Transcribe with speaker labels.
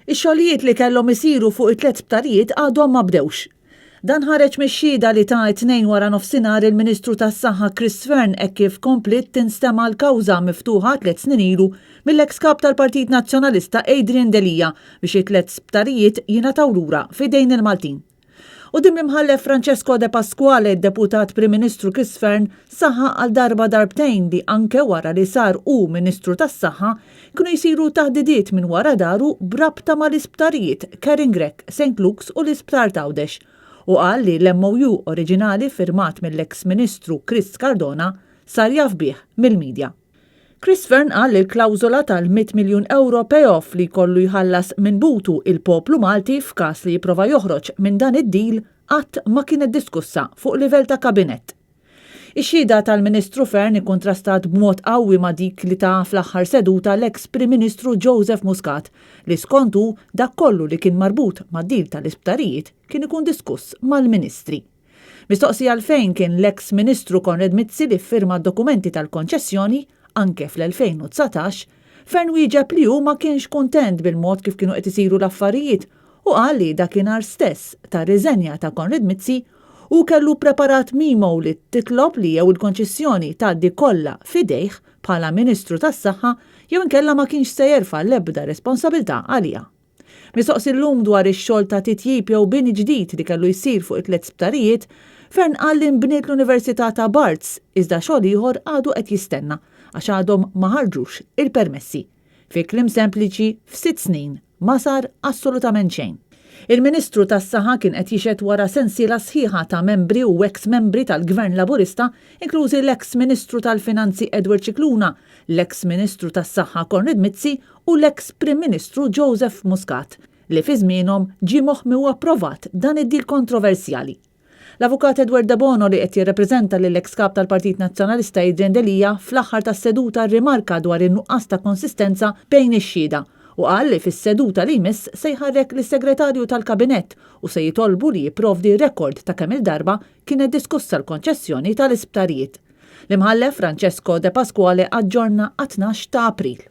Speaker 1: Ix-xogħlijiet li kellhom isiru fuq it-tliet sptarijiet għadhom ma bdewx. Dan ħareġ mix-xhieda li ta' 2 wara nofsinhar il-Ministru tas-Saħħa Fearne hekk kif komplet tinstema' l-kawża miftuħa 3 snin ilu mill-eks kap tal-Partit Nazzjonalista Adrian Delija biex it-tliet sptarijiet jingħataw lura f'idejn il-Maltin. U dim l-imħallef Francesco De Pasquale, id-deputat Prim Ministru Fearne, saħħa għal darbtejn li anke wara li sar Ministru tas-Saħħa kienu jsiru taħdidiet minn wara daru brabta mal-isptarijiet Caringrek, St. Luke's u l-Isptar Tawdex. U qal li l-MOU oriġinali firmat mill-eks Ministru Chris Cardona sar jaf bih mill-medja. Fearne qal li l-klawżola tal-100 miljun euro payoff li kollu jħallas minn butu il-poplu Malti f'każ li jipprova joħroġ minn dan id-deal qatt ma kienet diskussa fuq livell ta' kabinett. Ix-xhieda tal-Ministru Fearne ikkontrastat b'mod qawwi ma' dik li ta' fl-aħħar seduta l-eks Prim Ministru Joseph Muscat li skontu dak kollu li kien marbut mad-deal tal-isptarijiet kien ikun diskuss mal-Ministri. Mistoqsija għalfejn kien l-eks Ministru Konrad Mizzi li ffirma d-dokumenti tal-konċessjoni anke fl-2019, Fearne wieġeb li hu ma kienx kuntent bil-mod kif kienu qed isiru l-affarijiet u qal li dakinhar stess ta' riżenja ta' Konrad Mizzi u kellu preparat memo li titlob li jew il-konċessjoni tgħaddi kollha f'idejh bħala Ministru tas-Saħħa jew inkella ma kienx se jerfa' l-ebda responsabilità għaliha. Mistoqsi llum dwar ix-xogħol ta' titjib jew bini ġdid li kellu jsir fuq it-tliet sptarijiet, Fearne qal li nbniet l-Università ta' Barts iżda xogħol ieħor għadu qed jistenna għax għadhom ma ħarġux il-permessi. Fi kliem sempliċi f'6 snin ma sar assolutament xejn. Il-Ministru tas-Saħħa kien qed jixed wara sensiela sħiħa ta' membri u ex-membri tal-Gvern Laburista, inklużi l-ex-Ministru tal-Finanzi Edward Cicluna, l-ex-Ministru tas-Saħħa Konrad Mizzi u l-ex-Prim Ministru Joseph Muscat, li fi żmienhom ġie moħħmi u approvat dan id-dil kontroversjali. L-avukat Edward De Bono li qed jirrappreżenta lill-eks kap tal-Partit Nazzjonalista Adrian Delija fl-aħħar tas-seduta rrimarka dwar in-nuqqas ta' konsistenza bejn ix-xhieda u qal li fis-seduta li jmiss se jħarrek lis-Segretarju tal-Kabinett u se jitolbu li jipprovdi rekord ta' kemm il-darba kienet diskussa l-konċessjoni tal-isptarijiet. L-imħallef Francesco De Pasquale aġġorna 12 ta' April.